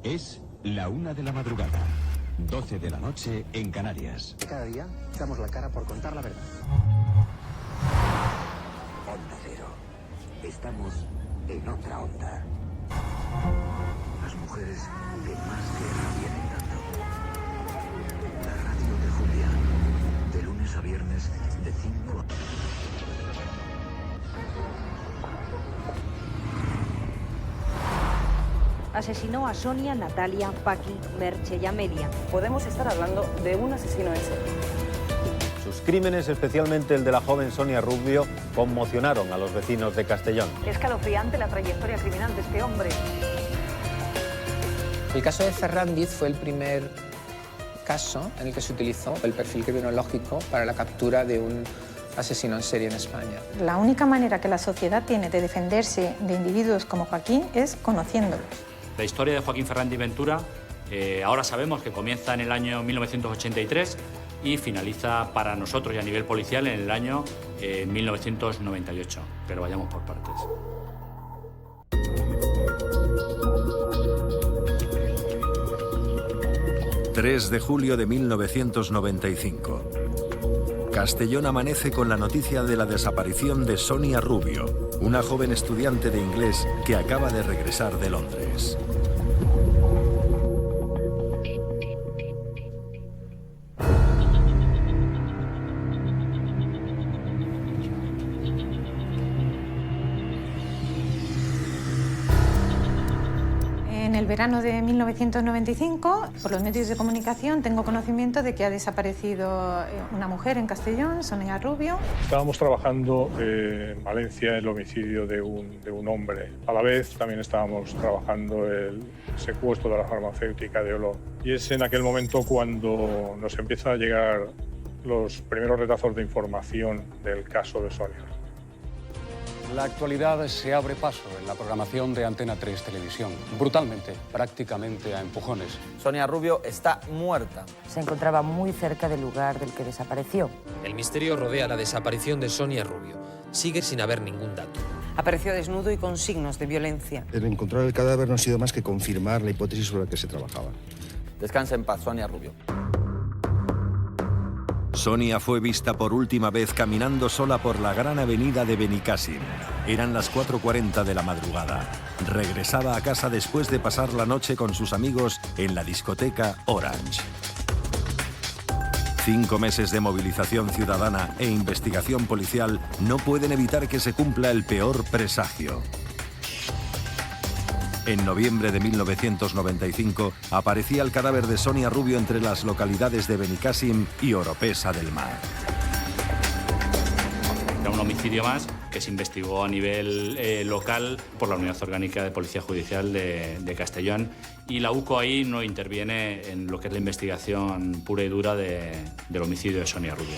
Es la 1 de la madrugada, 12 de la noche en Canarias. Cada día damos la cara por contar la verdad. Onda Cero. Estamos en otra onda. Las mujeres que más guerra vienen dando. La radio de Julia. De lunes a viernes, de 5 a... Asesinó a Sonia, Natalia, Paqui, Merche y Amelia. Podemos estar hablando de un asesino en serie. Sus crímenes, especialmente el de la joven Sonia Rubio, conmocionaron a los vecinos de Castellón. Es escalofriante la trayectoria criminal de este hombre. El caso de Ferrandiz fue el primer caso en el que se utilizó el perfil criminológico para la captura de un asesino en serie en España. La única manera que la sociedad tiene de defenderse de individuos como Joaquín es conociéndolos. La historia de Joaquín Ferrandiz Ventura ahora sabemos que comienza en el año 1983 y finaliza para nosotros y a nivel policial en el año 1998. Pero vayamos por partes. ...3 de julio de 1995. Castellón amanece con la noticia de la desaparición de Sonia Rubio, una joven estudiante de inglés que acaba de regresar de Londres. En el verano de 1995, por los medios de comunicación, tengo conocimiento de que ha desaparecido una mujer en Castellón, Sonia Rubio. Estábamos trabajando en Valencia el homicidio de un hombre. A la vez también estábamos trabajando el secuestro de la farmacéutica de Olot. Y es en aquel momento cuando nos empiezan a llegar los primeros retazos de información del caso de Sonia. En la actualidad se abre paso en la programación de Antena 3 Televisión, brutalmente, prácticamente a empujones. Sonia Rubio está muerta. Se encontraba muy cerca del lugar del que desapareció. El misterio rodea la desaparición de Sonia Rubio. Sigue sin haber ningún dato. Apareció desnudo y con signos de violencia. El encontrar el cadáver no ha sido más que confirmar la hipótesis sobre la que se trabajaba. Descansa en paz, Sonia Rubio. Sonia fue vista por última vez caminando sola por la gran avenida de Benicàssim. Eran las 4:40 de la madrugada. Regresaba a casa después de pasar la noche con sus amigos en la discoteca Orange. 5 meses de movilización ciudadana e investigación policial no pueden evitar que se cumpla el peor presagio. En noviembre de 1995 aparecía el cadáver de Sonia Rubio entre las localidades de Benicàssim y Oropesa del Mar. Era un homicidio más que se investigó a nivel local por la Unidad Orgánica de Policía Judicial de Castellón, y la UCO ahí no interviene en lo que es la investigación pura y dura del homicidio de Sonia Rubio.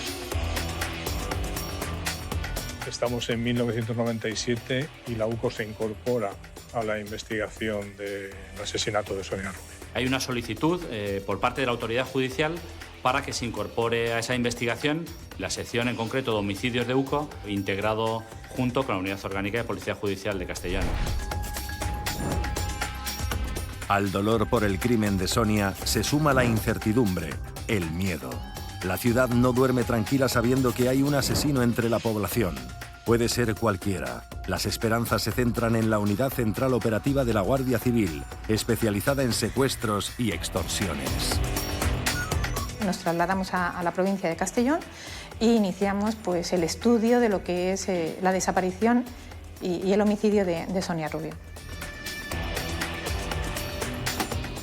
Estamos en 1997 y la UCO se incorpora a la investigación del asesinato de Sonia Rubio. Hay una solicitud por parte de la autoridad judicial para que se incorpore a esa investigación la sección en concreto de homicidios de UCO, integrado junto con la Unidad Orgánica de Policía Judicial de Castellón. Al dolor por el crimen de Sonia se suma la incertidumbre, el miedo. La ciudad no duerme tranquila sabiendo que hay un asesino entre la población. Puede ser cualquiera. Las esperanzas se centran en la Unidad Central Operativa de la Guardia Civil, especializada en secuestros y extorsiones. Nos trasladamos a la provincia de Castellón e iniciamos pues, el estudio de lo que es la desaparición y el homicidio de Sonia Rubio.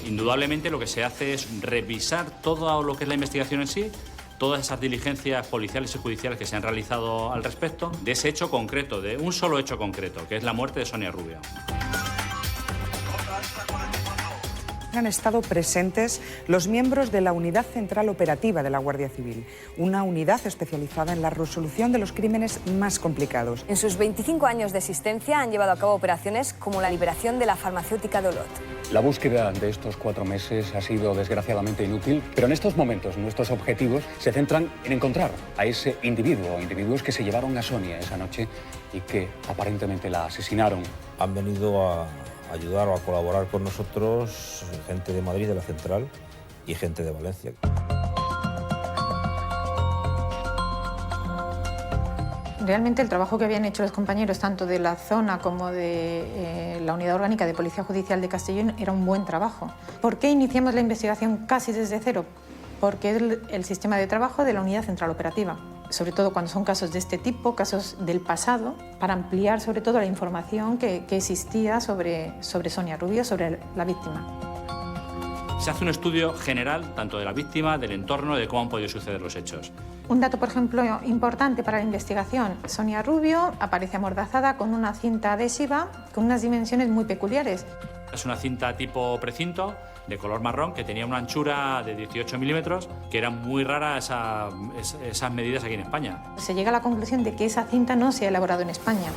Indudablemente lo que se hace es revisar todo lo que es la investigación en sí, todas esas diligencias policiales y judiciales que se han realizado al respecto, de ese hecho concreto, de un solo hecho concreto, que es la muerte de Sonia Rubio. Han estado presentes los miembros de la Unidad Central Operativa de la Guardia Civil, una unidad especializada en la resolución de los crímenes más complicados. En sus 25 años de existencia han llevado a cabo operaciones como la liberación de la farmacéutica de Olot. La búsqueda de estos 4 meses ha sido desgraciadamente inútil, pero en estos momentos nuestros objetivos se centran en encontrar a ese individuo o individuos que se llevaron a Sonia esa noche y que aparentemente la asesinaron. Han venido a ayudar o a colaborar con nosotros gente de Madrid, de la central, y gente de Valencia. Realmente el trabajo que habían hecho los compañeros, tanto de la zona como de la Unidad Orgánica de Policía Judicial de Castellón, era un buen trabajo. ¿Por qué iniciamos la investigación casi desde cero? Porque es el sistema de trabajo de la Unidad Central Operativa, sobre todo cuando son casos de este tipo, casos del pasado, para ampliar sobre todo la información que existía sobre Sonia Rubio, sobre la víctima. Se hace un estudio general tanto de la víctima, del entorno, de cómo han podido suceder los hechos. Un dato, por ejemplo, importante para la investigación. Sonia Rubio aparece amordazada con una cinta adhesiva con unas dimensiones muy peculiares. Es una cinta tipo precinto, de color marrón, que tenía una anchura de 18 milímetros, que era muy rara esas medidas aquí en España. Se llega a la conclusión de que esa cinta no se ha elaborado en España.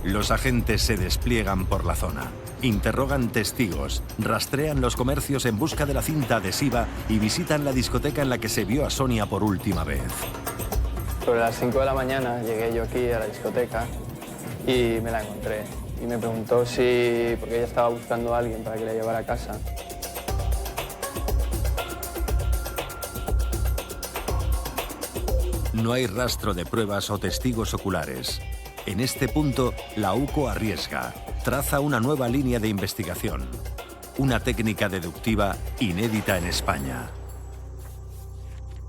Los agentes se despliegan por la zona, interrogan testigos, rastrean los comercios en busca de la cinta adhesiva y visitan la discoteca en la que se vio a Sonia por última vez. Sobre las 5 de la mañana llegué yo aquí a la discoteca y me la encontré. Y me preguntó porque ella estaba buscando a alguien para que la llevara a casa. No hay rastro de pruebas o testigos oculares. En este punto, la UCO arriesga, traza una nueva línea de investigación, una técnica deductiva inédita en España.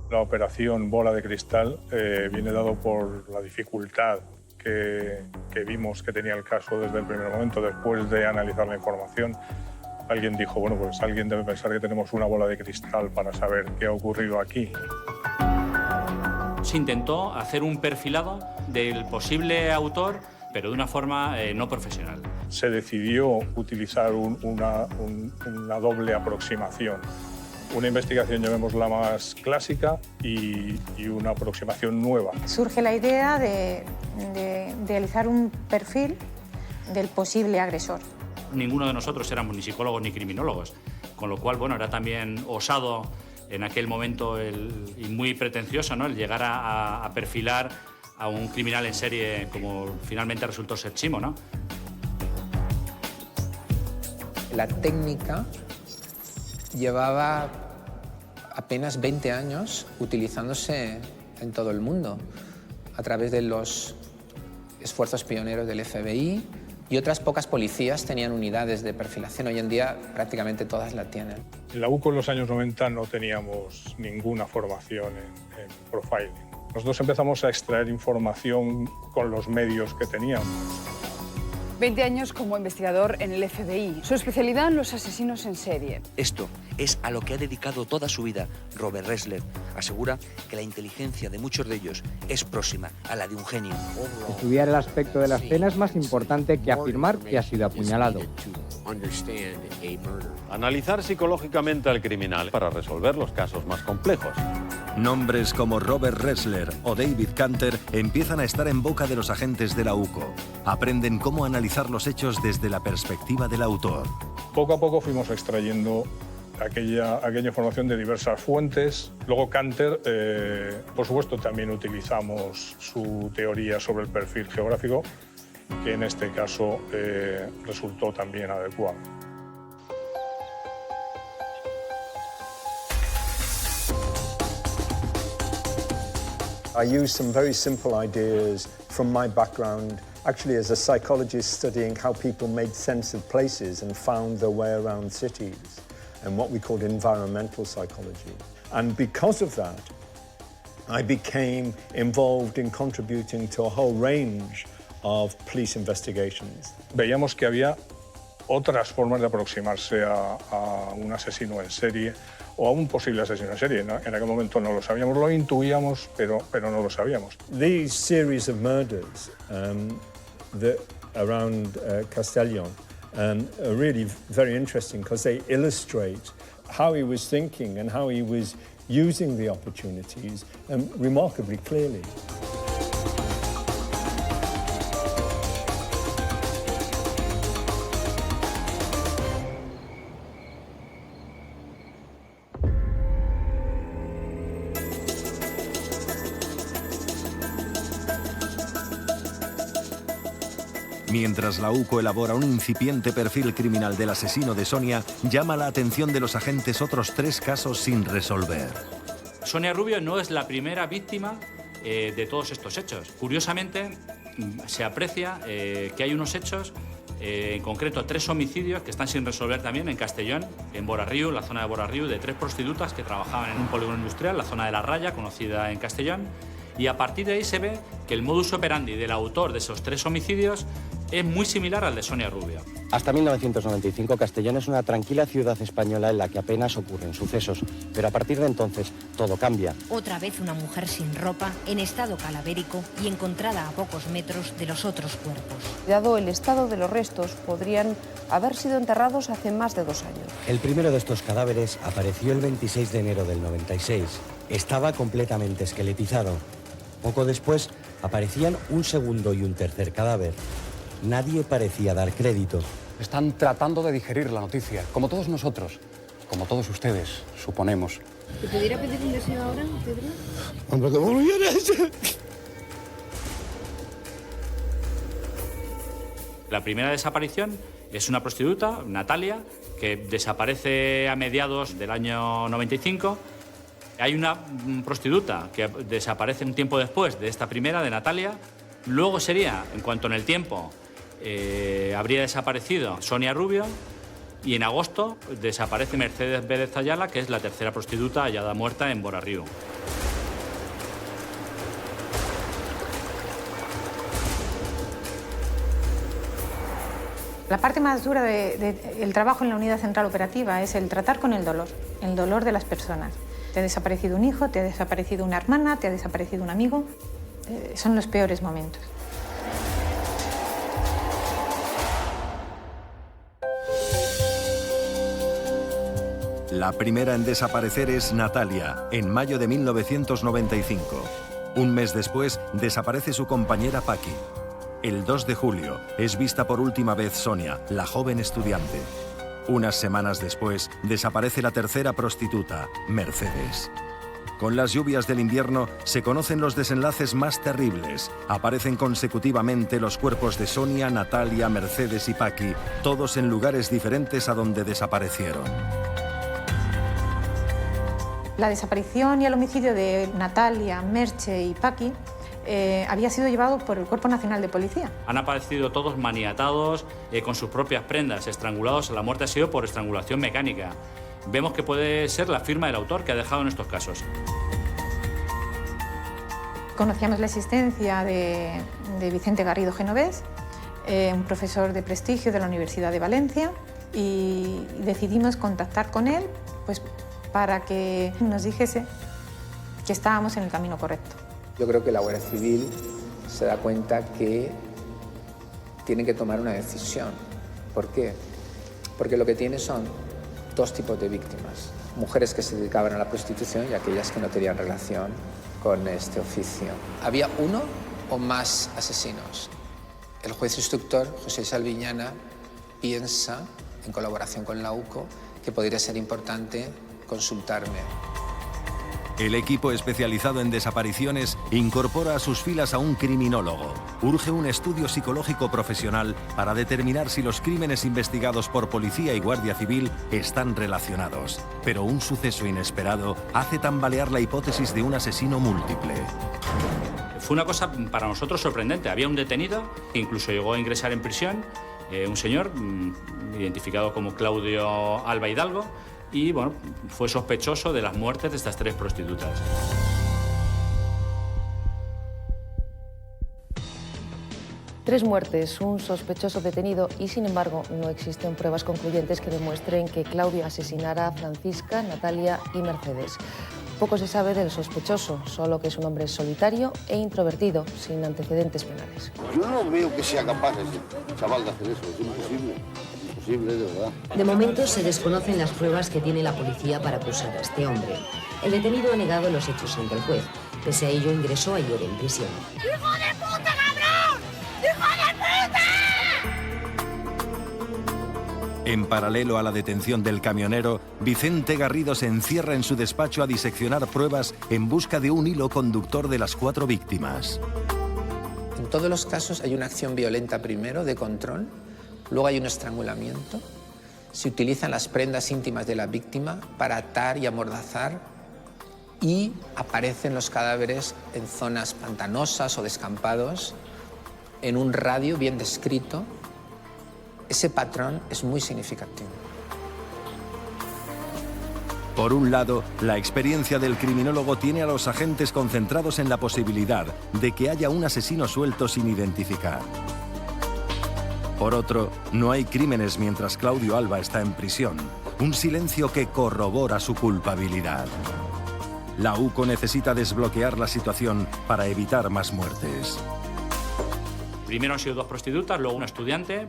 La operación Bola de Cristal viene dado por la dificultad que vimos que tenía el caso desde el primer momento. Después de analizar la información, alguien dijo, bueno, pues alguien debe pensar que tenemos una bola de cristal para saber qué ha ocurrido aquí. Se intentó hacer un perfilado del posible autor, pero de una forma no profesional. Se decidió utilizar una doble aproximación. Una investigación, llamémosla más clásica, y una aproximación nueva. Surge la idea de realizar un perfil del posible agresor. Ninguno de nosotros éramos ni psicólogos ni criminólogos, con lo cual, bueno, era también osado en aquel momento y muy pretencioso, ¿no?, el llegar a perfilar a un criminal en serie como finalmente resultó ser Chimo, ¿no? La técnica llevaba apenas 20 años utilizándose en todo el mundo a través de los esfuerzos pioneros del FBI, y otras pocas policías tenían unidades de perfilación. Hoy en día prácticamente todas la tienen. En la UCO en los años 90 no teníamos ninguna formación en profiling. Nosotros empezamos a extraer información con los medios que teníamos. 20 años como investigador en el FBI. Su especialidad, los asesinos en serie. Esto es a lo que ha dedicado toda su vida Robert Ressler. Asegura que la inteligencia de muchos de ellos es próxima a la de un genio. Estudiar el aspecto de la escena es más importante que afirmar que ha sido apuñalado. Analizar psicológicamente al criminal para resolver los casos más complejos. Nombres como Robert Ressler o David Canter empiezan a estar en boca de los agentes de la UCO. Aprenden cómo analizar los hechos desde la perspectiva del autor. Poco a poco fuimos extrayendo aquella información de diversas fuentes. Luego Canter, por supuesto, también utilizamos su teoría sobre el perfil geográfico, que en este caso resultó también adecuado. I used some very simple ideas from my background, actually as a psychologist studying how people made sense of places and found their way around cities, and what we called environmental psychology. And because of that, I became involved in contributing to a whole range of police investigations. Veíamos que había otras formas de aproximarse a un asesino en serie o a un posible asesino en serie. ¿No? En aquel momento no lo sabíamos, lo intuíamos, pero no lo sabíamos. These series of murders around Castellón are really very interesting because they illustrate how he was thinking and how he was using the opportunities remarkably clearly. Mientras la UCO elabora un incipiente perfil criminal del asesino de Sonia, llama la atención de los agentes otros 3 casos sin resolver. Sonia Rubio no es la primera víctima de todos estos hechos. Curiosamente, se aprecia que hay unos hechos, en concreto 3 homicidios que están sin resolver también en Castellón, en Borarriu, en la zona de Borarriu, de 3 prostitutas que trabajaban en un polígono industrial, la zona de La Raya, conocida en Castellón. Y a partir de ahí se ve que el modus operandi del autor de esos 3 homicidios es muy similar al de Sonia Rubio. Hasta 1995, Castellón es una tranquila ciudad española en la que apenas ocurren sucesos. Pero a partir de entonces, todo cambia. Otra vez una mujer sin ropa, en estado calavérico y encontrada a pocos metros de los otros cuerpos. Dado el estado de los restos, podrían haber sido enterrados hace más de 2 años. El primero de estos cadáveres apareció el 26 de enero del 96. Estaba completamente esqueletizado. Poco después, aparecían un segundo y un tercer cadáver. Nadie parecía dar crédito. Están tratando de digerir la noticia, como todos nosotros, como todos ustedes, suponemos. ¿Te pudiera pedir un deseo ahora, Pedro? Hombre, ¿cómo lo quieres? La primera desaparición es una prostituta, Natalia, que desaparece a mediados del año 95. Hay una prostituta que desaparece un tiempo después de esta primera, de Natalia. Luego sería, en cuanto en el tiempo, habría desaparecido Sonia Rubio. Y en agosto desaparece Mercedes Vélez Ayala, que es la tercera prostituta hallada muerta en Borarriu. La parte más dura del trabajo en la unidad central operativa es el tratar con el dolor de las personas. Te ha desaparecido un hijo, te ha desaparecido una hermana, te ha desaparecido un amigo. Son los peores momentos. La primera en desaparecer es Natalia, en mayo de 1995. Un mes después, desaparece su compañera Paqui. El 2 de julio, es vista por última vez Sonia, la joven estudiante. Unas semanas después, desaparece la tercera prostituta, Mercedes. Con las lluvias del invierno, se conocen los desenlaces más terribles. Aparecen consecutivamente los cuerpos de Sonia, Natalia, Mercedes y Paqui, todos en lugares diferentes a donde desaparecieron. La desaparición y el homicidio de Natalia, Merche y Paqui había sido llevado por el Cuerpo Nacional de Policía. Han aparecido todos maniatados, con sus propias prendas, estrangulados. La muerte ha sido por estrangulación mecánica. Vemos que puede ser la firma del autor que ha dejado en estos casos. Conocíamos la existencia de Vicente Garrido Genovés, un profesor de prestigio de la Universidad de Valencia, y decidimos contactar con él pues, para que nos dijese que estábamos en el camino correcto. Yo creo que la Guardia Civil se da cuenta que tienen que tomar una decisión. ¿Por qué? Porque lo que tiene son 2 tipos de víctimas. Mujeres que se dedicaban a la prostitución y aquellas que no tenían relación con este oficio. Había 1 o más asesinos. El juez instructor, José Salviñana, piensa, en colaboración con la UCO, que podría ser importante consultarme. El equipo especializado en desapariciones incorpora a sus filas a un criminólogo. Urge un estudio psicológico profesional para determinar si los crímenes investigados por policía y guardia civil están relacionados. Pero un suceso inesperado hace tambalear la hipótesis de un asesino múltiple. Fue una cosa para nosotros sorprendente. Había un detenido que incluso llegó a ingresar en prisión, un señor identificado como Claudio Alba Hidalgo, y bueno, fue sospechoso de las muertes de estas 3 prostitutas. Tres muertes, un sospechoso detenido y, sin embargo, no existen pruebas concluyentes que demuestren que Claudio asesinara a Francisca, Natalia y Mercedes. Poco se sabe del sospechoso, solo que es un hombre solitario e introvertido, sin antecedentes penales. Yo no veo que sea capaz ese chaval de hacer eso, es imposible. De verdad. De momento se desconocen las pruebas que tiene la policía para acusar a este hombre. El detenido ha negado los hechos ante el juez. Pese a ello, ingresó ayer en prisión. ¡Hijo de puta, cabrón! ¡Hijo de puta! En paralelo a la detención del camionero, Vicente Garrido se encierra en su despacho a diseccionar pruebas en busca de un hilo conductor de las 4 víctimas. En todos los casos hay una acción violenta primero, de control, luego hay un estrangulamiento. Se utilizan las prendas íntimas de la víctima para atar y amordazar y aparecen los cadáveres en zonas pantanosas o descampados, en un radio bien descrito. Ese patrón es muy significativo. Por un lado, la experiencia del criminólogo tiene a los agentes concentrados en la posibilidad de que haya un asesino suelto sin identificar. Por otro, no hay crímenes mientras Claudio Alba está en prisión, un silencio que corrobora su culpabilidad. La UCO necesita desbloquear la situación para evitar más muertes. Primero han sido 2 prostitutas, luego una estudiante,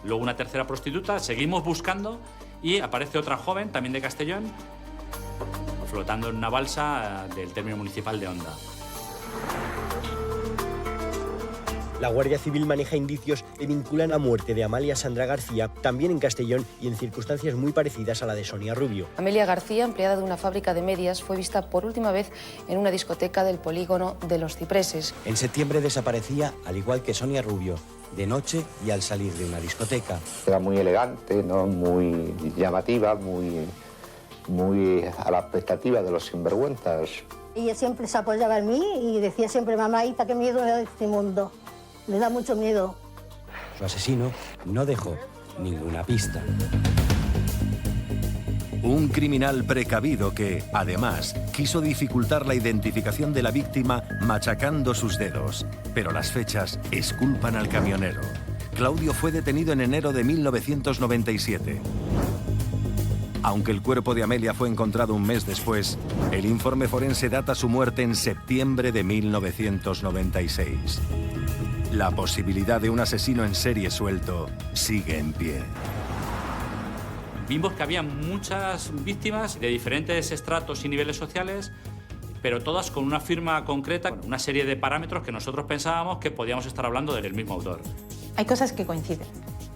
luego una tercera prostituta. Seguimos buscando y aparece otra joven, también de Castellón, flotando en una balsa del término municipal de Onda. La Guardia Civil maneja indicios que vinculan la muerte de Amalia Sandra García, también en Castellón y en circunstancias muy parecidas a la de Sonia Rubio. Amelia García, empleada de una fábrica de medias, fue vista por última vez en una discoteca del polígono de Los Cipreses. En septiembre desaparecía, al igual que Sonia Rubio, de noche y al salir de una discoteca. Era muy elegante, ¿no? Muy llamativa, muy a la expectativa de los sinvergüenzas. Ella siempre se apoyaba en mí y decía siempre, mamaita, qué miedo me da este mundo. Le da mucho miedo. Su asesino no dejó ninguna pista. Un criminal precavido que, además, quiso dificultar la identificación de la víctima machacando sus dedos. Pero las fechas exculpan al camionero. Claudio fue detenido en enero de 1997. Aunque el cuerpo de Amelia fue encontrado un mes después, el informe forense data su muerte en septiembre de 1996. La posibilidad de un asesino en serie suelto sigue en pie. Vimos que había muchas víctimas de diferentes estratos y niveles sociales, pero todas con una firma concreta, una serie de parámetros que nosotros pensábamos que podíamos estar hablando del mismo autor. Hay cosas que coinciden.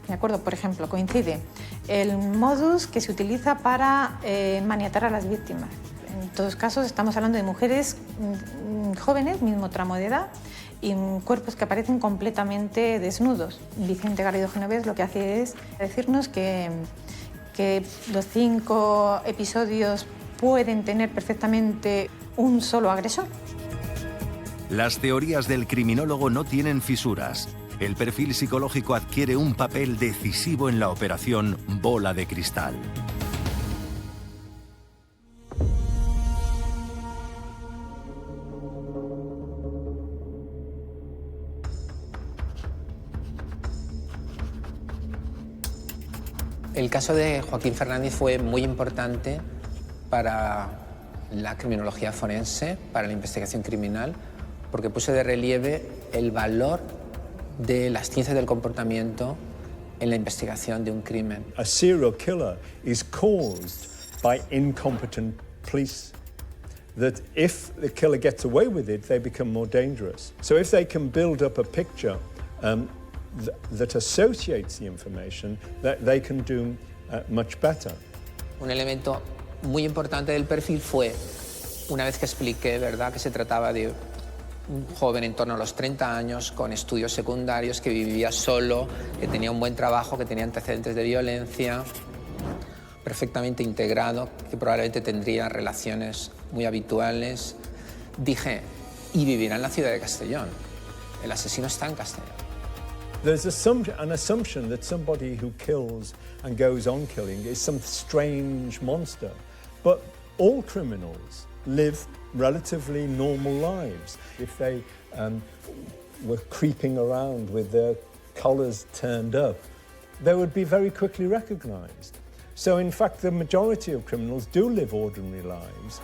¿De acuerdo? Por ejemplo, coincide el modus que se utiliza para maniatar a las víctimas. En todos casos estamos hablando de mujeres jóvenes, mismo tramo de edad, y cuerpos que aparecen completamente desnudos. Vicente Garrido Genovés lo que hace es decirnos que los 5 episodios pueden tener perfectamente un solo agresor. Las teorías del criminólogo no tienen fisuras. El perfil psicológico adquiere un papel decisivo en la operación Bola de Cristal. El caso de Joaquín Fernández fue muy importante para la criminología forense, para la investigación criminal, porque puso de relieve el valor de las ciencias del comportamiento en la investigación de un crimen. A serial killer is caused by incompetent police. That if the killer gets away with it, they become more dangerous. So if they can build up a picture that associates the information, that they can do much better. Un elemento muy importante del perfil fue, una vez que expliqué, ¿verdad?, que se trataba de un joven en torno a los 30 años, con estudios secundarios, que vivía solo, que tenía un buen trabajo, que tenía antecedentes de violencia, perfectamente integrado, que probablemente tendría relaciones muy habituales. Dije, y vivirá en la ciudad de Castellón. El asesino está en Castellón. There's an assumption that somebody who kills and goes on killing is some strange monster. But all criminals live relatively normal lives. If they were creeping around with their collars turned up, they would be very quickly recognized. So in fact, the majority of criminals do live ordinary lives.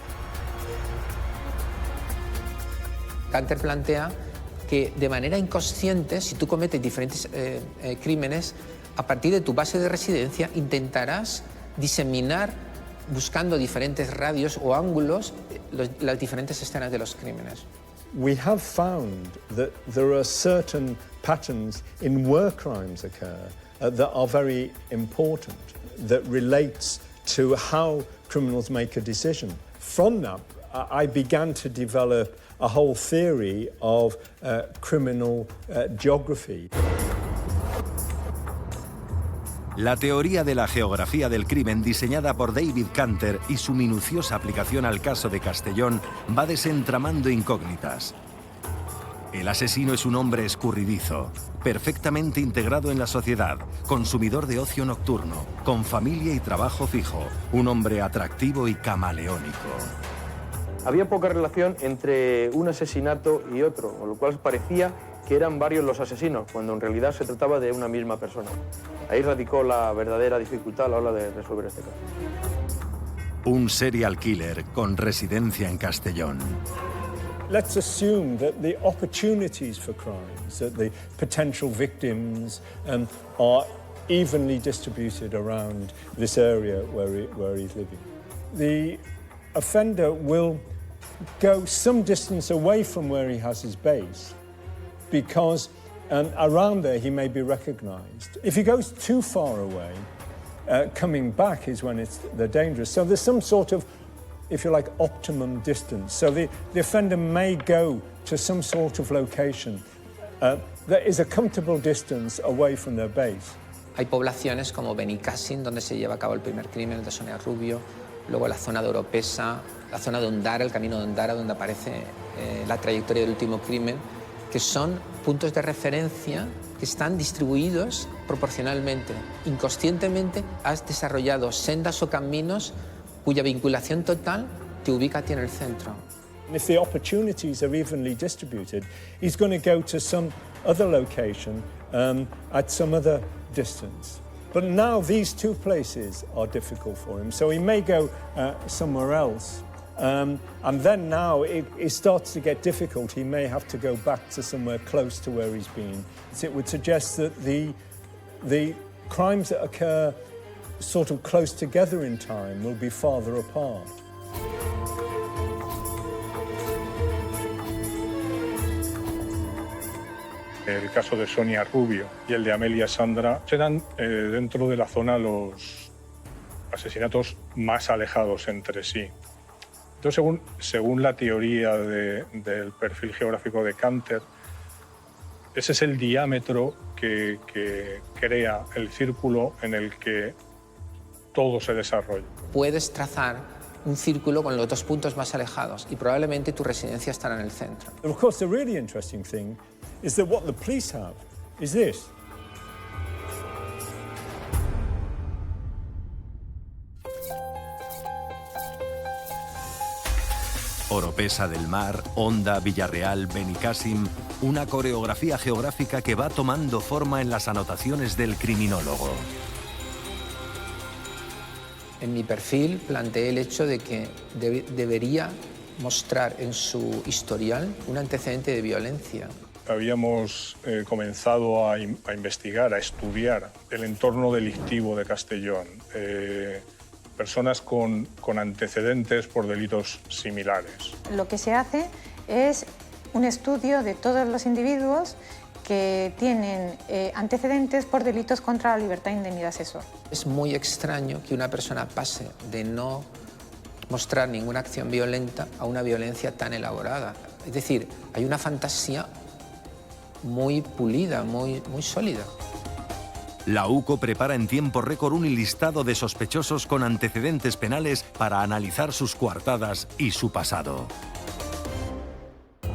Kanter plantea que de manera inconsciente, si tú cometes diferentes crímenes, a partir de tu base de residencia intentarás diseminar, buscando diferentes radios o ángulos, las diferentes escenas de los crímenes. We have found that there are certain patterns in where crimes occur that are very important, that relates to how criminals make a decision. From that, I began to develop a whole theory of criminal geography. La teoría de la geografía del crimen diseñada por David Canter y su minuciosa aplicación al caso de Castellón va desentramando incógnitas. El asesino es un hombre escurridizo, perfectamente integrado en la sociedad, consumidor de ocio nocturno, con familia y trabajo fijo, un hombre atractivo y camaleónico. Había poca relación entre un asesinato y otro, con lo cual parecía que eran varios los asesinos, cuando en realidad se trataba de una misma persona. Ahí radicó la verdadera dificultad a la hora de resolver este caso. Un serial killer con residencia en Castellón. Let's assume that the opportunities for crimes, that the potential victims are evenly distributed around this area where he's living. The offender will go some distance away from where he has his base because around there he may be recognized. If he goes too far away, coming back is when they're dangerous. So there's some sort of, if you like, optimum distance. So the offender may go to some sort of location that is a comfortable distance away from their base. Hay poblaciones como Benicàssim, donde se lleva a cabo el primer crimen, el de Sonia Rubio, luego la zona de Oropesa, la zona de Ondara, el camino de Ondara, donde aparece la trayectoria del último crimen, que son puntos de referencia que están distribuidos proporcionalmente. Inconscientemente has desarrollado sendas o caminos cuya vinculación total te ubica a ti en el centro. If the opportunities are evenly distributed, he's going to go to some other location at some other distance. But now these two places are difficult for him, so he may go somewhere else. And then now it starts to get difficult. He may have to go back to somewhere close to where he's been. So it would suggest that the crimes that occur sort of close together in time will be farther apart. El caso de Sonia Rubio y el de Amelia Sandra eran dentro de la zona los asesinatos más alejados entre sí. Entonces, según la teoría del perfil geográfico de Canter, ese es el diámetro que crea el círculo en el que todo se desarrolla. Puedes trazar un círculo con los dos puntos más alejados y probablemente tu residencia estará en el centro. Of course, the really interesting thing is that what the police have is this. Oropesa del Mar, Onda, Villarreal, Benicàssim, una coreografía geográfica que va tomando forma en las anotaciones del criminólogo. En mi perfil planteé el hecho de que debería mostrar en su historial un antecedente de violencia. Habíamos comenzado a investigar, a estudiar el entorno delictivo de Castellón. Personas con antecedentes por delitos similares. Lo que se hace es un estudio de todos los individuos que tienen antecedentes por delitos contra la libertad e indemnidad sexual. Es muy extraño que una persona pase de no mostrar ninguna acción violenta a una violencia tan elaborada. Es decir, hay una fantasía muy pulida, muy sólida. La UCO prepara en tiempo récord un listado de sospechosos con antecedentes penales para analizar sus coartadas y su pasado.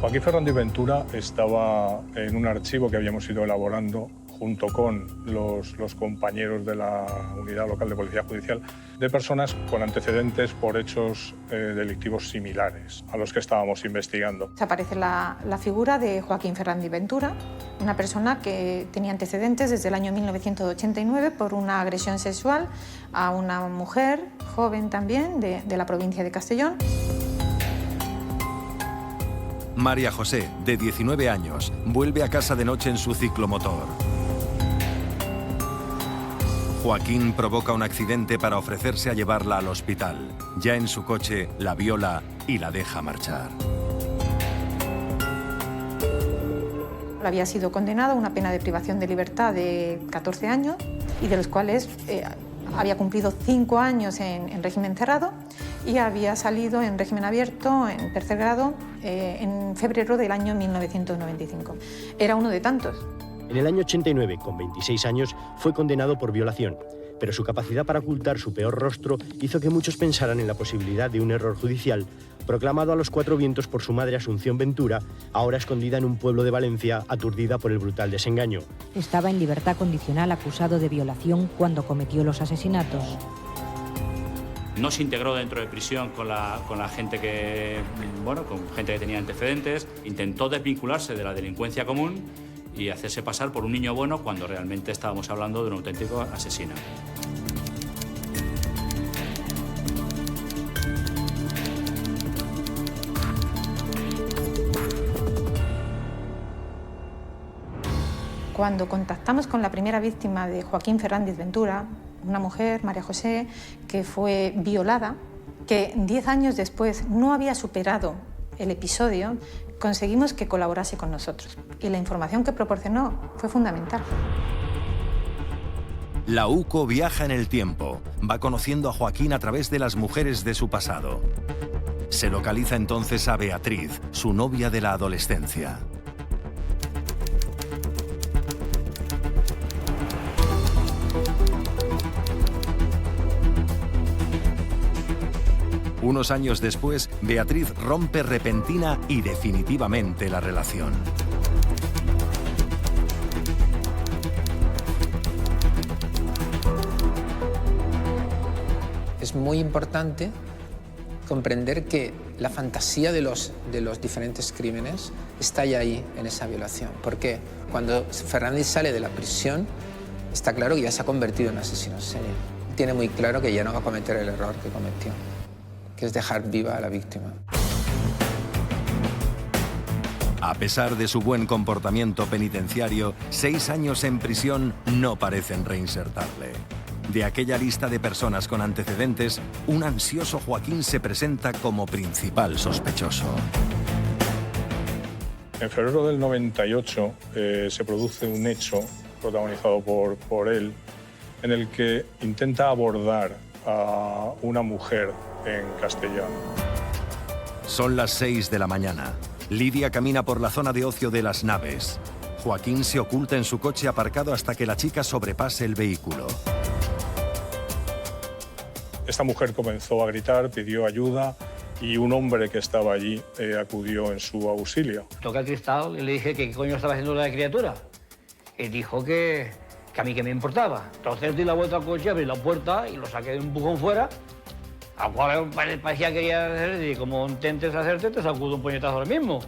Joaquín Ferrando y Ventura estaba en un archivo que habíamos ido elaborando junto con los compañeros de la Unidad Local de Policía Judicial, de personas con antecedentes por hechos delictivos similares a los que estábamos investigando. Aparece la figura de Joaquín Ferrando y Ventura, una persona que tenía antecedentes desde el año 1989 por una agresión sexual a una mujer joven también de la provincia de Castellón. María José, de 19 años, vuelve a casa de noche en su ciclomotor. Joaquín provoca un accidente para ofrecerse a llevarla al hospital. Ya en su coche, la viola y la deja marchar. Había sido condenado a una pena de privación de libertad de 14 años y de los cuales había cumplido 5 años en régimen cerrado y había salido en régimen abierto, en tercer grado, en febrero del año 1995. Era uno de tantos. En el año 89, con 26 años, fue condenado por violación, pero su capacidad para ocultar su peor rostro hizo que muchos pensaran en la posibilidad de un error judicial, proclamado a los cuatro vientos por su madre Asunción Ventura, ahora escondida en un pueblo de Valencia, aturdida por el brutal desengaño. Estaba en libertad condicional acusado de violación cuando cometió los asesinatos. No se integró dentro de prisión con la gente que, con gente que tenía antecedentes, intentó desvincularse de la delincuencia común y hacerse pasar por un niño bueno cuando realmente estábamos hablando de un auténtico asesino. Cuando contactamos con la primera víctima de Joaquín Fernández Ventura, una mujer, María José, que fue violada, que 10 años después no había superado el episodio, conseguimos que colaborase con nosotros. Y la información que proporcionó fue fundamental. La UCO viaja en el tiempo, va conociendo a Joaquín a través de las mujeres de su pasado. Se localiza entonces a Beatriz, su novia de la adolescencia. Unos años después, Beatriz rompe repentina y definitivamente la relación. Es muy importante comprender que la fantasía de los diferentes crímenes está ya ahí en esa violación. Porque cuando Fernández sale de la prisión, está claro que ya se ha convertido en asesino en serie. Tiene muy claro que ya no va a cometer el error que cometió, que es dejar viva a la víctima. A pesar de su buen comportamiento penitenciario, 6 años en prisión no parecen reinsertarle. De aquella lista de personas con antecedentes, un ansioso Joaquín se presenta como principal sospechoso. En febrero del 98 se produce un hecho protagonizado por él en el que intenta abordar a una mujer en Castellón. Son las 6 de la mañana. Lidia camina por la zona de ocio de Las Naves. Joaquín se oculta en su coche aparcado hasta que la chica sobrepase el vehículo. Esta mujer comenzó a gritar, pidió ayuda y un hombre que estaba allí acudió en su auxilio. Toqué el cristal y le dije que qué coño estaba haciendo la criatura. Y dijo que a mí que me importaba. Entonces di la vuelta al coche, abrí la puerta y lo saqué de un empujón fuera. Al cual parecía que quería hacer, y como intentes hacerte, te sacudo un puñetazo ahora mismo.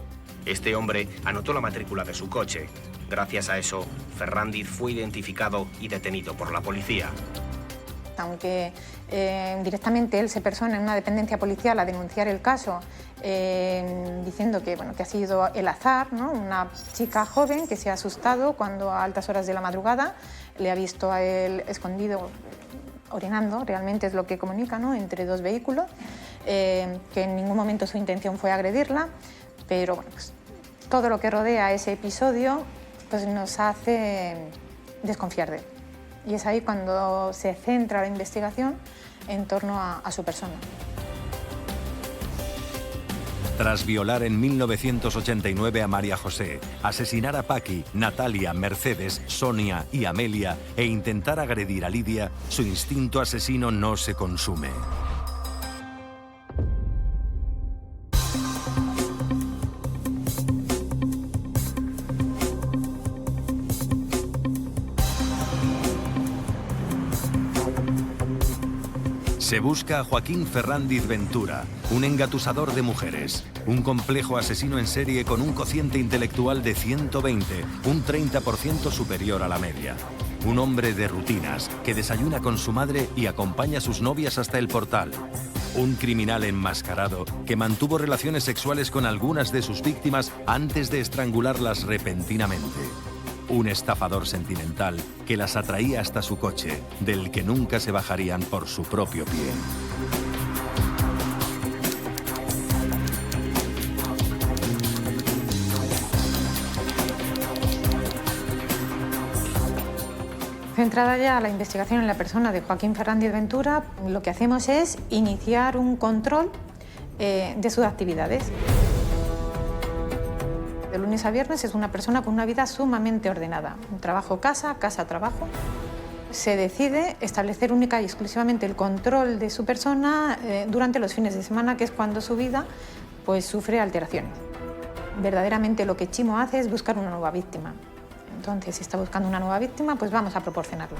Este hombre anotó la matrícula de su coche. Gracias a eso, Fernández fue identificado y detenido por la policía. Aunque directamente él se persona en una dependencia policial a denunciar el caso, diciendo que ha sido el azar, ¿no? Una chica joven que se ha asustado cuando a altas horas de la madrugada le ha visto a él escondido orinando, realmente es lo que comunica, ¿no? Entre dos vehículos, que en ningún momento su intención fue agredirla, pero todo lo que rodea ese episodio nos hace desconfiar de él. Y es ahí cuando se centra la investigación en torno a su persona. Tras violar en 1989 a María José, asesinar a Paqui, Natalia, Mercedes, Sonia y Amelia e intentar agredir a Lidia, su instinto asesino no se consume. Se busca a Joaquín Fernández Ventura, un engatusador de mujeres, un complejo asesino en serie con un cociente intelectual de 120, un 30% superior a la media. Un hombre de rutinas que desayuna con su madre y acompaña a sus novias hasta el portal. Un criminal enmascarado que mantuvo relaciones sexuales con algunas de sus víctimas antes de estrangularlas repentinamente. Un estafador sentimental que las atraía hasta su coche, del que nunca se bajarían por su propio pie. Centrada ya la investigación en la persona de Joaquín Fernández Ventura, lo que hacemos es iniciar un control de sus actividades. De lunes a viernes es una persona con una vida sumamente ordenada. Trabajo-casa, casa-trabajo. Se decide establecer única y exclusivamente el control de su persona durante los fines de semana, que es cuando su vida pues, sufre alteraciones. Verdaderamente lo que Chimo hace es buscar una nueva víctima. Entonces, si está buscando una nueva víctima, pues vamos a proporcionarla.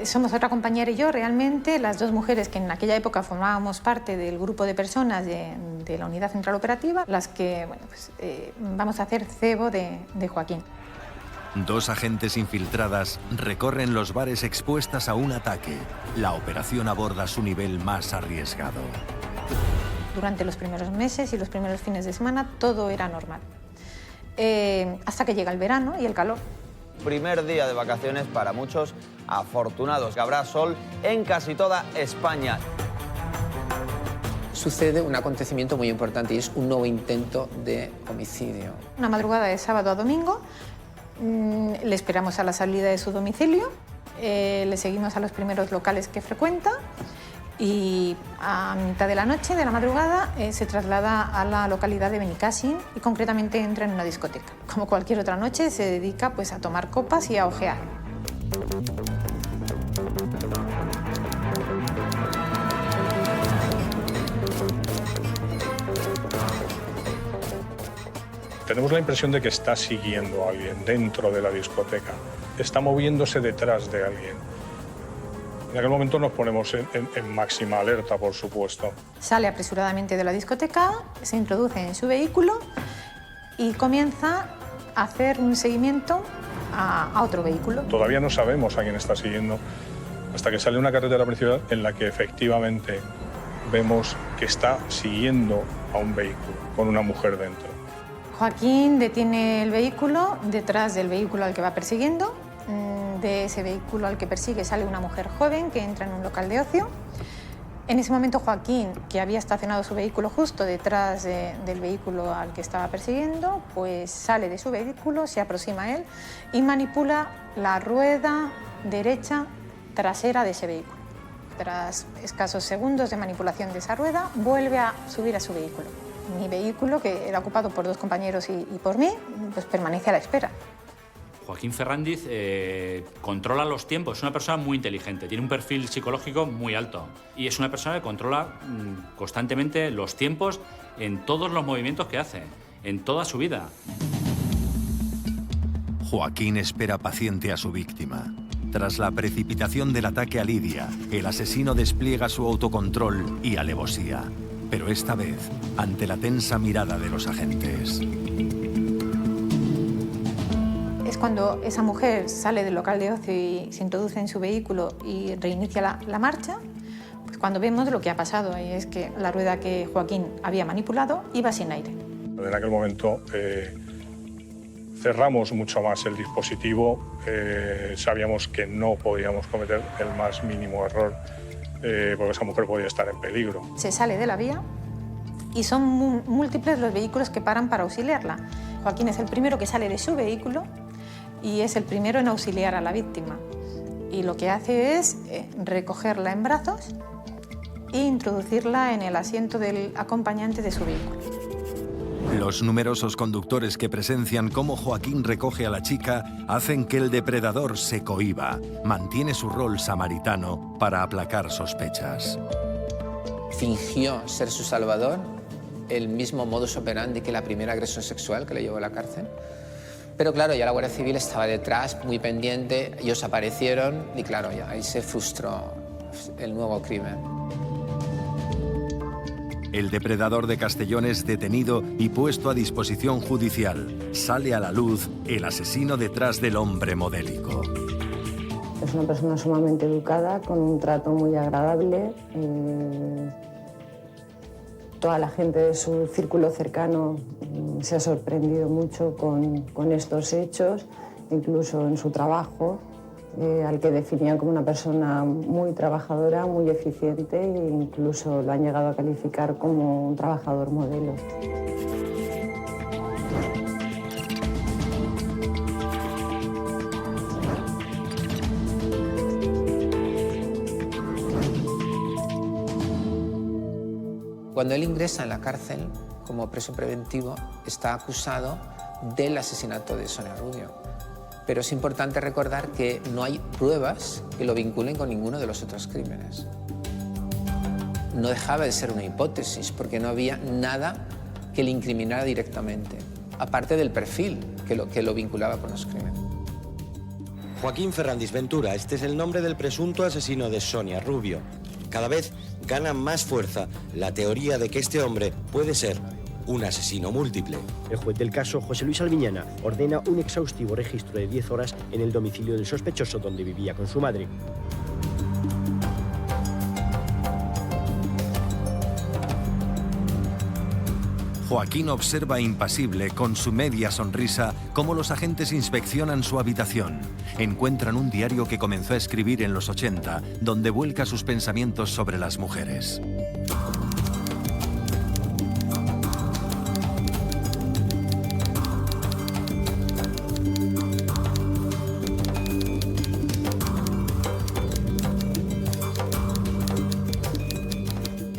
Somos otra compañera y yo, realmente, las dos mujeres que en aquella época formábamos parte del grupo de personas de la Unidad Central Operativa, las que bueno, pues, vamos a hacer cebo de Joaquín. Dos agentes infiltradas recorren los bares expuestas a un ataque. La operación aborda su nivel más arriesgado. Durante los primeros meses y los primeros fines de semana todo era normal. Hasta que llega el verano y el calor. Primer día de vacaciones para muchos afortunados, que habrá sol en casi toda España. Sucede un acontecimiento muy importante y es un nuevo intento de homicidio. Una madrugada de sábado a domingo, le esperamos a la salida de su domicilio, le seguimos a los primeros locales que frecuenta y a mitad de la noche, de la madrugada, se traslada a la localidad de Benicàssim y concretamente entra en una discoteca. Como cualquier otra noche, se dedica pues, a tomar copas y a ojear. Tenemos la impresión de que está siguiendo a alguien dentro de la discoteca, está moviéndose detrás de alguien. En aquel momento nos ponemos en máxima alerta, por supuesto. Sale apresuradamente de la discoteca, se introduce en su vehículo y comienza a hacer un seguimiento a otro vehículo. Todavía no sabemos a quién está siguiendo hasta que sale una carretera principal en la que efectivamente vemos que está siguiendo a un vehículo con una mujer dentro. Joaquín detiene el vehículo detrás del vehículo al que va persiguiendo. De ese vehículo al que persigue sale una mujer joven que entra en un local de ocio. En ese momento Joaquín, que había estacionado su vehículo justo detrás del vehículo al que estaba persiguiendo, pues sale de su vehículo, se aproxima a él y manipula la rueda derecha trasera de ese vehículo. Tras escasos segundos de manipulación de esa rueda, vuelve a subir a su vehículo. Mi vehículo, que era ocupado por dos compañeros y por mí, pues permanece a la espera. Joaquín Fernández controla los tiempos, es una persona muy inteligente, tiene un perfil psicológico muy alto y es una persona que controla constantemente los tiempos en todos los movimientos que hace, en toda su vida. Joaquín espera paciente a su víctima. Tras la precipitación del ataque a Lidia, el asesino despliega su autocontrol y alevosía, pero esta vez ante la tensa mirada de los agentes. Es cuando esa mujer sale del local de ocio y se introduce en su vehículo y reinicia la marcha, pues cuando vemos lo que ha pasado, y es que la rueda que Joaquín había manipulado iba sin aire. En aquel momento cerramos mucho más el dispositivo, sabíamos que no podíamos cometer el más mínimo error, porque esa mujer podía estar en peligro. Se sale de la vía y son múltiples los vehículos que paran para auxiliarla. Joaquín es el primero que sale de su vehículo y es el primero en auxiliar a la víctima. Y lo que hace es recogerla en brazos e introducirla en el asiento del acompañante de su vehículo. Los numerosos conductores que presencian cómo Joaquín recoge a la chica hacen que el depredador se cohíba, mantiene su rol samaritano para aplacar sospechas. Fingió ser su salvador, el mismo modus operandi que la primera agresión sexual que le llevó a la cárcel. Pero claro, ya la Guardia Civil estaba detrás, muy pendiente, ellos aparecieron y claro, ya ahí se frustró el nuevo crimen. El depredador de Castellón es detenido y puesto a disposición judicial. Sale a la luz el asesino detrás del hombre modélico. Es una persona sumamente educada, con un trato muy agradable. Toda la gente de su círculo cercano se ha sorprendido mucho con estos hechos, incluso en su trabajo. al que definían como una persona muy trabajadora, muy eficiente e incluso lo han llegado a calificar como un trabajador modelo. Cuando él ingresa en la cárcel como preso preventivo, está acusado del asesinato de Sonia Rubio. Pero es importante recordar que no hay pruebas que lo vinculen con ninguno de los otros crímenes. No dejaba de ser una hipótesis, porque no había nada que le incriminara directamente, aparte del perfil que lo vinculaba con los crímenes. Joaquín Ferrandis Ventura, este es el nombre del presunto asesino de Sonia Rubio. Cada vez gana más fuerza la teoría de que este hombre puede ser un asesino múltiple. El juez del caso, José Luis Alviñana, ordena un exhaustivo registro de 10 horas en el domicilio del sospechoso donde vivía con su madre. Joaquín observa impasible, con su media sonrisa, cómo los agentes inspeccionan su habitación. Encuentran un diario que comenzó a escribir en los 80, donde vuelca sus pensamientos sobre las mujeres.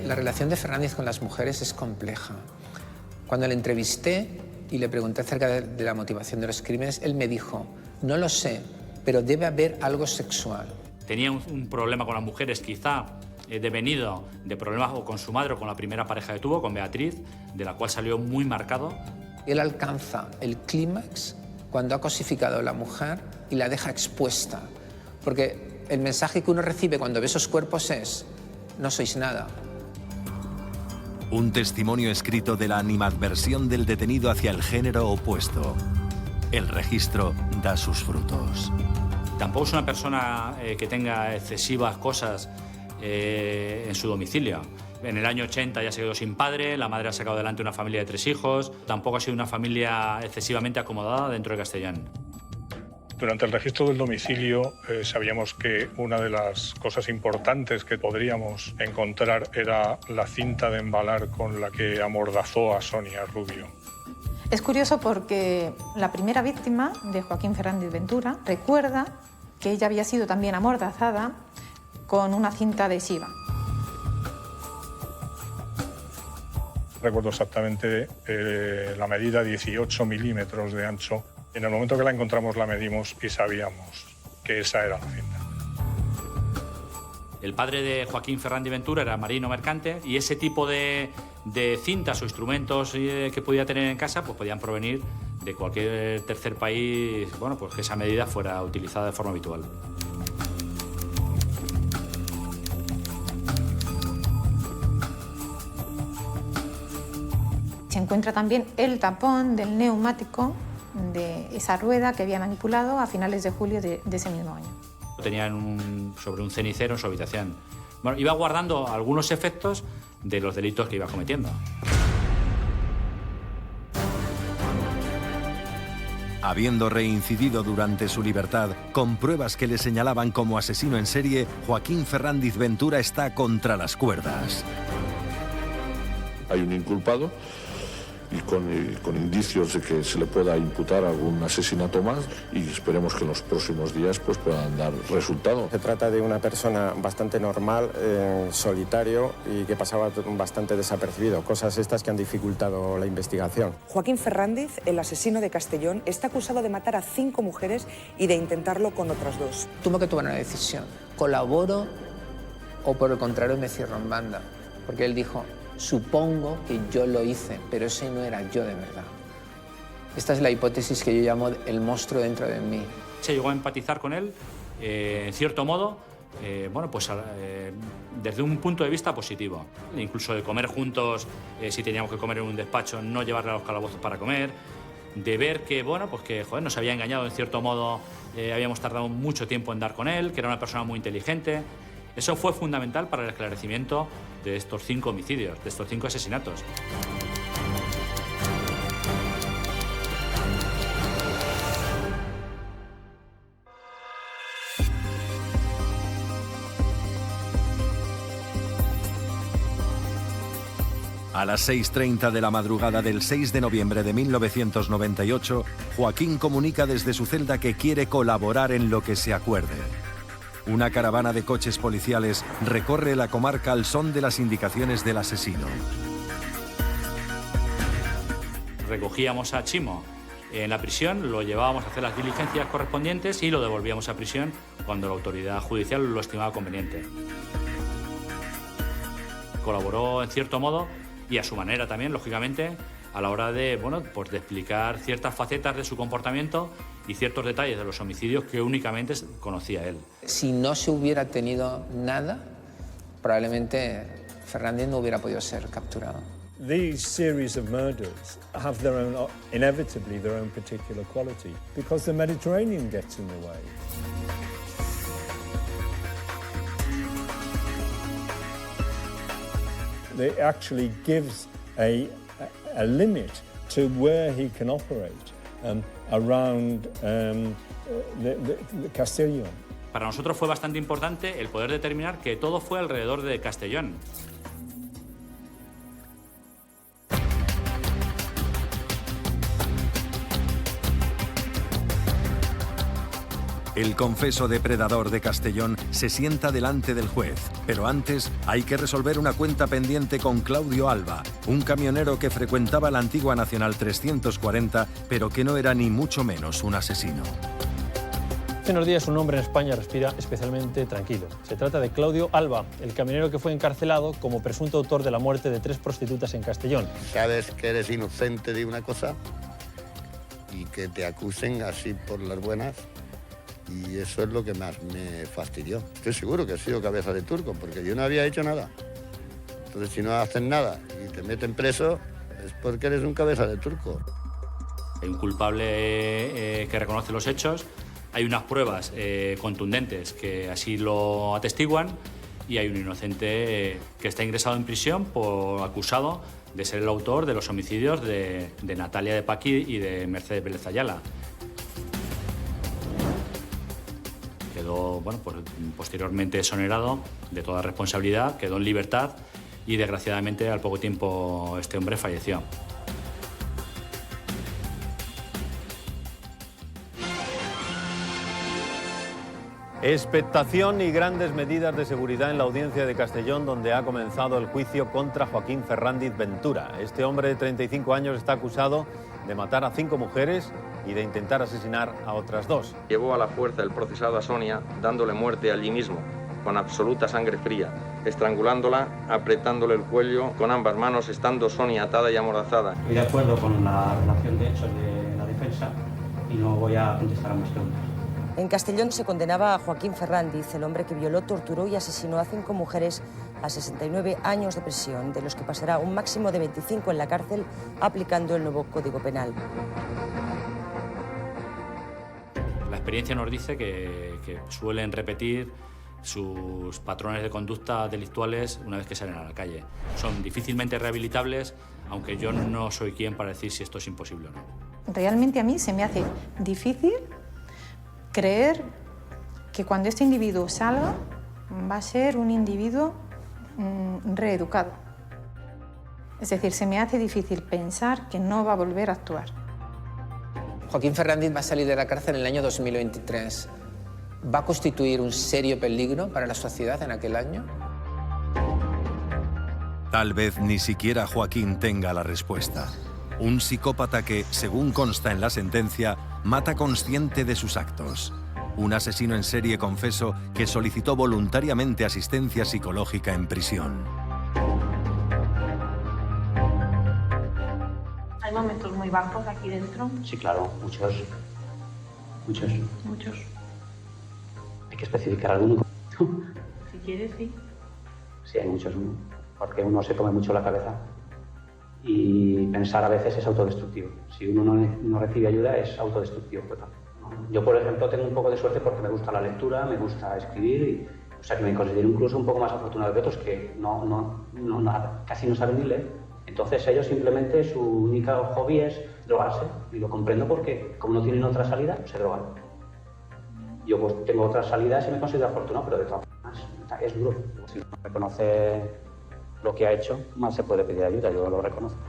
La relación de Ferrandis con las mujeres es compleja. Cuando le entrevisté y le pregunté acerca de la motivación de los crímenes, él me dijo, no lo sé, pero debe haber algo sexual. Tenía un problema con las mujeres, quizá devenido de problemas o con su madre o con la primera pareja que tuvo, con Beatriz, de la cual salió muy marcado. Él alcanza el clímax cuando ha cosificado a la mujer y la deja expuesta. Porque el mensaje que uno recibe cuando ve esos cuerpos es, no sois nada. Un testimonio escrito de la animadversión del detenido hacia el género opuesto. El registro da sus frutos. Tampoco es una persona que tenga excesivas cosas en su domicilio. En el año 80 ya se quedó sin padre, la madre ha sacado adelante una familia de 3 hijos. Tampoco ha sido una familia excesivamente acomodada dentro de Castellón. Durante el registro del domicilio sabíamos que una de las cosas importantes que podríamos encontrar era la cinta de embalar con la que amordazó a Sonia Rubio. Es curioso porque la primera víctima de Joaquín Ferrandis Ventura recuerda que ella había sido también amordazada con una cinta adhesiva. Recuerdo exactamente la medida, 18 milímetros de ancho. En el momento que la encontramos la medimos y sabíamos que esa era la cinta. El padre de Joaquín Ferrandis Ventura era marino mercante y ese tipo de cintas o instrumentos que podía tener en casa pues podían provenir de cualquier tercer país, bueno, pues que esa medida fuera utilizada de forma habitual. Se encuentra también el tapón del neumático de esa rueda que había manipulado a finales de julio de ese mismo año. Tenían sobre un cenicero en su habitación. Bueno, iba guardando algunos efectos de los delitos que iba cometiendo. Habiendo reincidido durante su libertad, con pruebas que le señalaban como asesino en serie, Joaquín Ferrandis Ventura está contra las cuerdas. Hay un inculpado y con indicios de que se le pueda imputar algún asesinato más y esperemos que en los próximos días pues, puedan dar resultado. Se trata de una persona bastante normal, solitario y que pasaba bastante desapercibido, cosas estas que han dificultado la investigación. Joaquín Ferrandis, el asesino de Castellón, está acusado de matar a 5 mujeres y de intentarlo con otras 2. Tuvo que tomar una decisión, ¿colaboro o por el contrario me cierro en banda? Porque él dijo, supongo que yo lo hice, pero ese no era yo de verdad. Esta es la hipótesis que yo llamo el monstruo dentro de mí. Se llegó a empatizar con él, en cierto modo, bueno, pues desde un punto de vista positivo. Incluso de comer juntos, si teníamos que comer en un despacho, no llevarle a los calabozos para comer. De ver que, bueno, pues que, joder, nos había engañado en cierto modo, habíamos tardado mucho tiempo en dar con él, que era una persona muy inteligente. Eso fue fundamental para el esclarecimiento de estos 5 homicidios, de estos 5 asesinatos. A las 6:30 de la madrugada del 6 de noviembre de 1998, Joaquín comunica desde su celda que quiere colaborar en lo que se acuerde. Una caravana de coches policiales recorre la comarca al son de las indicaciones del asesino. Recogíamos a Chimo en la prisión, lo llevábamos a hacer las diligencias correspondientes y lo devolvíamos a prisión cuando la autoridad judicial lo estimaba conveniente. Colaboró en cierto modo y a su manera también, lógicamente, a la hora de, pues de explicar ciertas facetas de su comportamiento y ciertos detalles de los homicidios que únicamente conocía él. Si no se hubiera tenido nada, probablemente Fernández no hubiera podido ser capturado. These series of murders have their own, inevitably their own particular quality, because the Mediterranean gets in the way. It actually gives a limit to where he can operate around the Castellón. Para nosotros fue bastante importante el poder determinar que todo fue alrededor de Castellón. El confeso depredador de Castellón se sienta delante del juez, pero antes hay que resolver una cuenta pendiente con Claudio Alba, un camionero que frecuentaba la antigua Nacional 340, pero que no era ni mucho menos un asesino. Hace unos días un hombre en España respira especialmente tranquilo. Se trata de Claudio Alba, el camionero que fue encarcelado como presunto autor de la muerte de 3 prostitutas en Castellón. Sabes que eres inocente de una cosa y que te acusen así por las buenas. Y eso es lo que más me fastidió. Estoy seguro que he sido cabeza de turco, porque yo no había hecho nada. Entonces, si no haces nada y te meten preso, es porque eres un cabeza de turco. Hay un culpable que reconoce los hechos, hay unas pruebas contundentes que así lo atestiguan y hay un inocente que está ingresado en prisión por acusado de ser el autor de los homicidios de Natalia de Paqui y de Mercedes Vélez Ayala. Quedó, pues, posteriormente exonerado de toda responsabilidad, quedó en libertad y desgraciadamente al poco tiempo este hombre falleció. Expectación y grandes medidas de seguridad en la audiencia de Castellón, donde ha comenzado el juicio contra Joaquín Ferrandiz Ventura. Este hombre de 35 años está acusado de matar a 5 mujeres y de intentar asesinar a otras 2. Llevó a la fuerza el procesado a Sonia, dándole muerte allí mismo, con absoluta sangre fría, estrangulándola, apretándole el cuello con ambas manos, estando Sonia atada y amordazada. Estoy de acuerdo con la relación de hechos de la defensa y no voy a contestar a más preguntas. En Castellón se condenaba a Joaquín Ferrandiz, el hombre que violó, torturó y asesinó a 5 mujeres, a 69 años de prisión, de los que pasará un máximo de 25 en la cárcel, aplicando el nuevo Código Penal. La experiencia nos dice que suelen repetir sus patrones de conducta delictuales una vez que salen a la calle. Son difícilmente rehabilitables, aunque yo no soy quien para decir si esto es imposible o no. Realmente a mí se me hace difícil creer que cuando este individuo salga va a ser un individuo reeducado. Es decir, se me hace difícil pensar que no va a volver a actuar. Joaquín Fernández va a salir de la cárcel en el año 2023. ¿Va a constituir un serio peligro para la sociedad en aquel año? Tal vez ni siquiera Joaquín tenga la respuesta. Un psicópata que, según consta en la sentencia, mata consciente de sus actos. Un asesino en serie confeso que solicitó voluntariamente asistencia psicológica en prisión. ¿Hay momentos muy bajos aquí dentro? Sí, claro, muchos. Muchos. Muchos. Hay que especificar alguno. Si quieres, sí. Sí, hay muchos, porque uno se come mucho la cabeza. Y pensar a veces es autodestructivo. Si uno no recibe ayuda es autodestructivo total. Yo, por ejemplo, tengo un poco de suerte porque me gusta la lectura, me gusta escribir, o sea que me considero incluso un poco más afortunado que otros que casi no saben ni leer. Entonces ellos simplemente su único hobby es drogarse y lo comprendo porque como no tienen otra salida, se drogan. Yo pues tengo otras salidas y me considero afortunado, pero de todas formas es duro. Si uno reconoce lo que ha hecho, más se puede pedir ayuda, yo lo reconozco.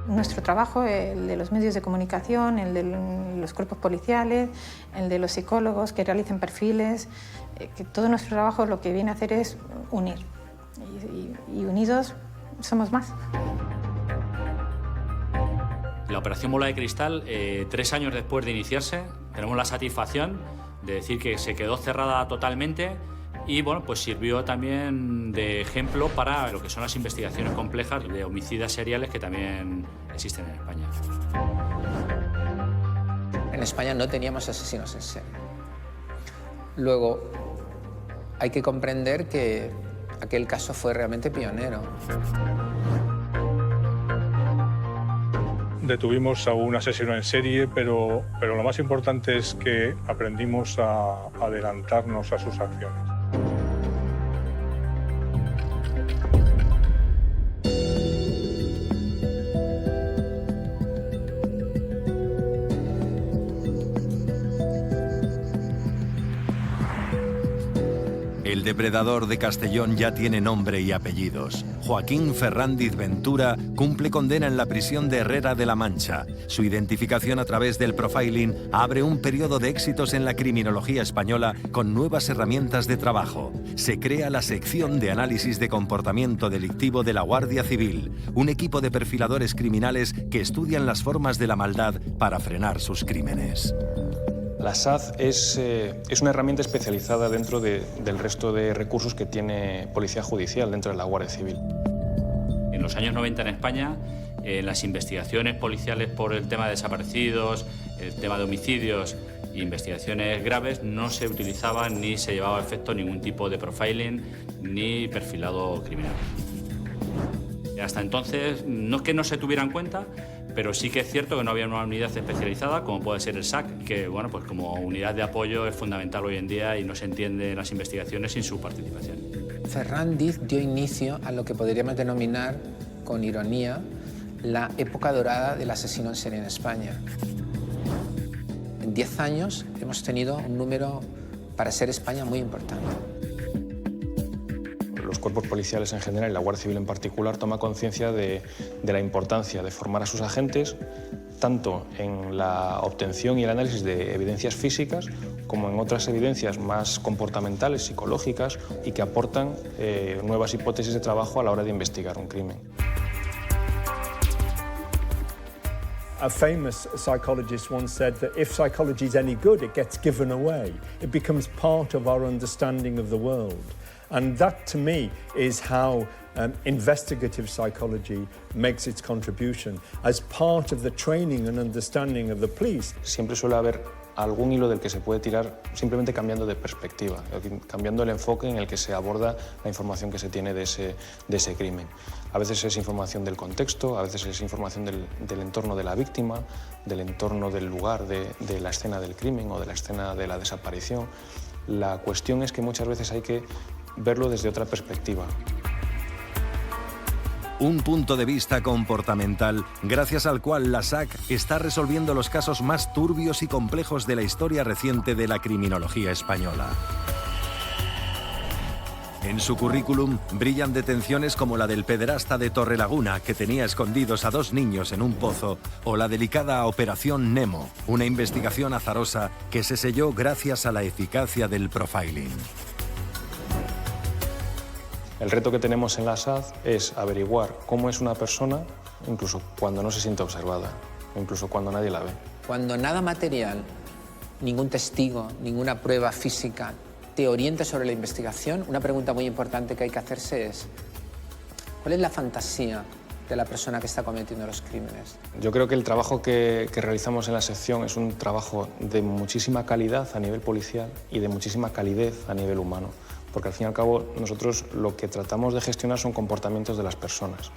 Nuestro trabajo, el de los medios de comunicación, el de los cuerpos policiales, el de los psicólogos que realicen perfiles, que todo nuestro trabajo lo que viene a hacer es unir. Y unidos somos más. La operación Bola de Cristal, 3 años después de iniciarse, tenemos la satisfacción de decir que se quedó cerrada totalmente y bueno, pues sirvió también de ejemplo para lo que son las investigaciones complejas de homicidios seriales que también existen en España. En España no teníamos asesinos en serie. Luego, hay que comprender que aquel caso fue realmente pionero. Detuvimos a un asesino en serie, pero lo más importante es que aprendimos a adelantarnos a sus acciones. El depredador de Castellón ya tiene nombre y apellidos. Joaquín Ferrandiz Ventura cumple condena en la prisión de Herrera de la Mancha. Su identificación a través del profiling abre un periodo de éxitos en la criminología española con nuevas herramientas de trabajo. Se crea la sección de análisis de comportamiento delictivo de la Guardia Civil, un equipo de perfiladores criminales que estudian las formas de la maldad para frenar sus crímenes. La SAZ es una herramienta especializada dentro del resto de recursos que tiene Policía Judicial dentro de la Guardia Civil. En los años 90 en España, en las investigaciones policiales por el tema de desaparecidos, el tema de homicidios e investigaciones graves, no se utilizaba ni se llevaba a efecto ningún tipo de profiling ni perfilado criminal. Hasta entonces, no es que no se tuviera en cuenta, pero sí que es cierto que no había una unidad especializada como puede ser el SAC, que bueno, pues como unidad de apoyo es fundamental hoy en día y no se entiende las investigaciones sin su participación. Ferrandiz dio inicio a lo que podríamos denominar, con ironía, la época dorada del asesino en serie en España. En 10 años hemos tenido un número, para ser España, muy importante. Los cuerpos policiales en general y la Guardia Civil en particular toma conciencia de la importancia de formar a sus agentes tanto en la obtención y el análisis de evidencias físicas como en otras evidencias más comportamentales, psicológicas y que aportan nuevas hipótesis de trabajo a la hora de investigar un crimen. A famous psychologist once said that if psychology is any good, it gets given away. It becomes part of our understanding of the world. And that, to me, is how investigative psychology makes its contribution as part of the training and understanding of the police. Siempre suele haber algún hilo del que se puede tirar simplemente cambiando de perspectiva, cambiando el enfoque en el que se aborda la información que se tiene de ese crimen. A veces es información del contexto, a veces es información del entorno de la víctima, del entorno del lugar de la escena del crimen o de la escena de la desaparición. La cuestión es que muchas veces hay que verlo desde otra perspectiva. Un punto de vista comportamental gracias al cual la SAC está resolviendo los casos más turbios y complejos de la historia reciente de la criminología española. En su currículum brillan detenciones como la del pederasta de Torrelaguna, que tenía escondidos a 2 niños en un pozo, o la delicada Operación Nemo, una investigación azarosa que se selló gracias a la eficacia del profiling. El reto que tenemos en la SAZ es averiguar cómo es una persona, incluso cuando no se siente observada, incluso cuando nadie la ve. Cuando nada material, ningún testigo, ninguna prueba física te orienta sobre la investigación, una pregunta muy importante que hay que hacerse es ¿cuál es la fantasía de la persona que está cometiendo los crímenes? Yo creo que el trabajo que realizamos en la sección es un trabajo de muchísima calidad a nivel policial y de muchísima calidez a nivel humano, porque al fin y al cabo nosotros lo que tratamos de gestionar son comportamientos de las personas.